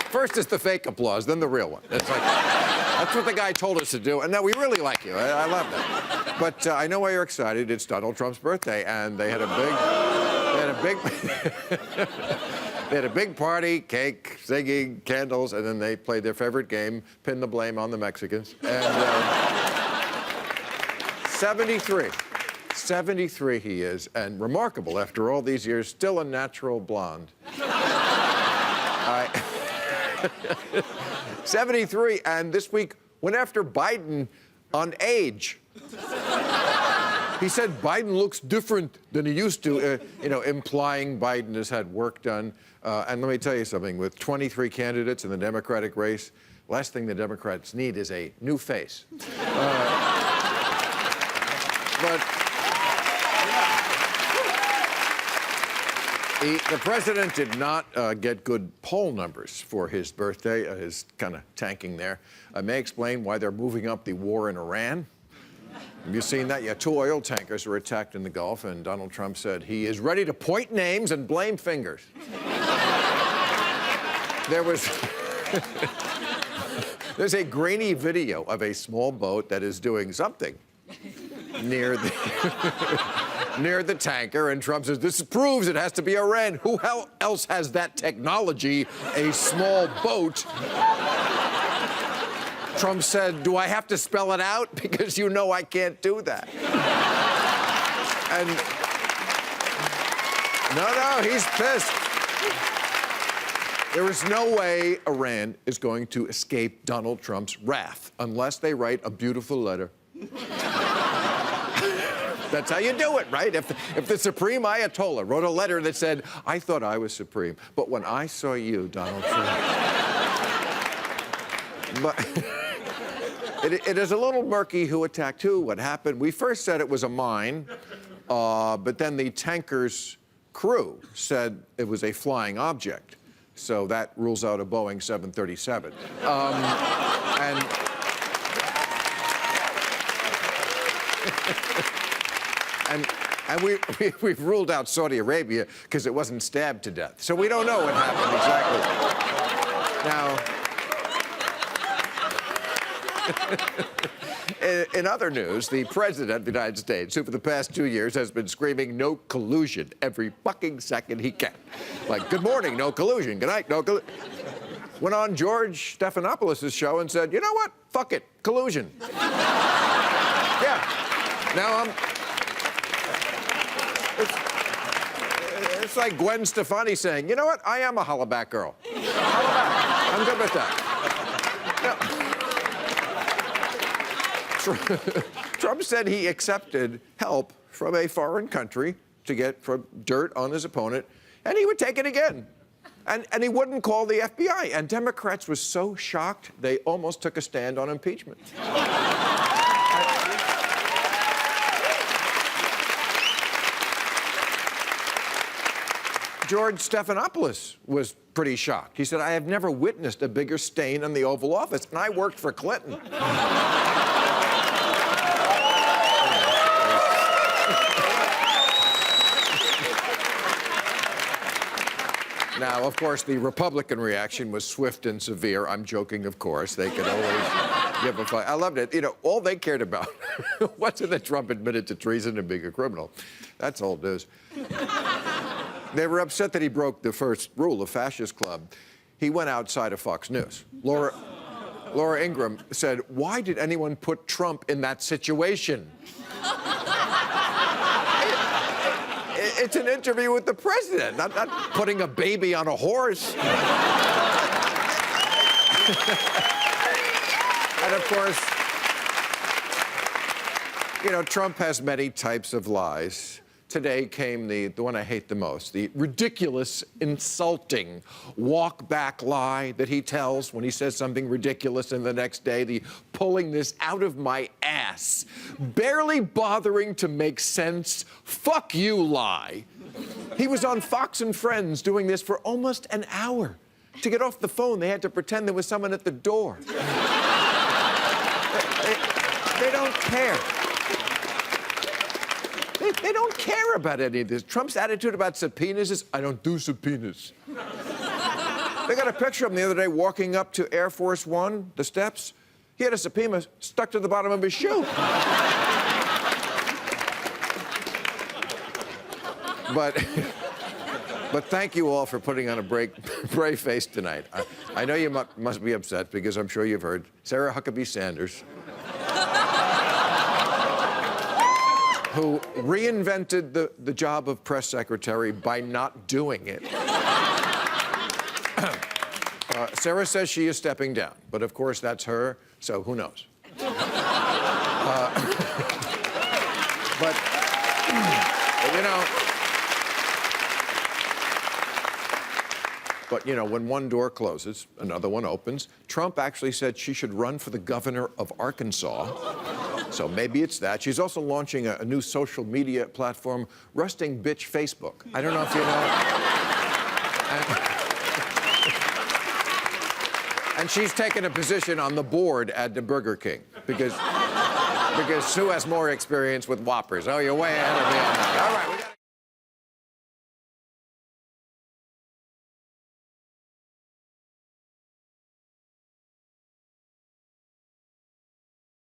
First is the fake applause, then the real one. It's like, that's what the guy told us to do. And now we really like you. I love that. But I know why you're excited. It's Donald Trump's birthday, and they had a big party, cake, singing, candles, and then they played their favorite game, pin the blame on the Mexicans. And 73. 73 he is, and remarkable after all these years, still a natural blonde. 73, and this week went after Biden on age. He said Biden looks different than he used to, implying Biden has had work done. And let me tell you something, with 23 candidates in the Democratic race, last thing the Democrats need is a new face. But the president did not get good poll numbers for his birthday. His kind of tanking there. I may explain why they're moving up the war in Iran. Have you seen that? Yeah, 2 oil tankers were attacked in the Gulf, and Donald Trump said he is ready to point names and blame fingers. There's a grainy video of a small boat that is doing something near the tanker, and Trump says, this proves it has to be Iran. Who else has that technology, a small boat? Trump said, do I have to spell it out? Because you know I can't do that. And no, he's pissed. There is no way Iran is going to escape Donald Trump's wrath unless they write a beautiful letter. That's how you do it, right? If the Supreme Ayatollah wrote a letter that said, I thought I was supreme, but when I saw you, Donald Trump... But it is a little murky who attacked who, what happened. We first said it was a mine, but then the tanker's crew said it was a flying object. So that rules out a Boeing 737. And we've ruled out Saudi Arabia because it wasn't stabbed to death. So we don't know what happened exactly. Now, in other news, the President of the United States, who for the past 2 years has been screaming no collusion every fucking second he can. Like, good morning, no collusion. Good night, no collusion. Went on George Stephanopoulos' show and said, you know what? Fuck it, collusion. Yeah. Now it's like Gwen Stefani saying, you know what? I am a hollaback girl. Hollaback. I'm good with that. Trump said he accepted help from a foreign country to get dirt on his opponent, and he would take it again. And he wouldn't call the FBI. And Democrats were so shocked, they almost took a stand on impeachment. George Stephanopoulos was pretty shocked. He said, I have never witnessed a bigger stain on the Oval Office, and I worked for Clinton. Now, of course, the Republican reaction was swift and severe. I'm joking, of course. They could always give a fuck. I loved it. You know, all they cared about wasn't that Trump admitted to treason and being a criminal. That's old news. They were upset that he broke the first rule of Fascist Club. He went outside of Fox News. Laura Ingraham said, why did anyone put Trump in that situation? It's an interview with the president, not putting a baby on a horse. And of course, you know, Trump has many types of lies. Today came the one I hate the most, the ridiculous, insulting walk-back lie that he tells when he says something ridiculous, and the next day, the pulling this out of my ass, barely bothering to make sense, fuck you lie. He was on Fox and Friends doing this for almost an hour. To get off the phone, they had to pretend there was someone at the door. They don't care. They don't care about any of this. Trump's attitude about subpoenas is, I don't do subpoenas. They got a picture of him the other day walking up to Air Force One, the steps. He had a subpoena stuck to the bottom of his shoe. But thank you all for putting on a brave face tonight. I know you must be upset because I'm sure you've heard Sarah Huckabee Sanders, who reinvented the job of press secretary by not doing it. Sarah says she is stepping down, but of course that's her, so who knows? But you know. But, you know, when one door closes, another one opens. Trump actually said she should run for the governor of Arkansas. So maybe it's that. She's also launching a new social media platform, Rusting Bitch Facebook. I don't know if you know. And she's taken a position on the board at the Burger King because Sue has more experience with Whoppers. Oh, you're way ahead of me on that. All right.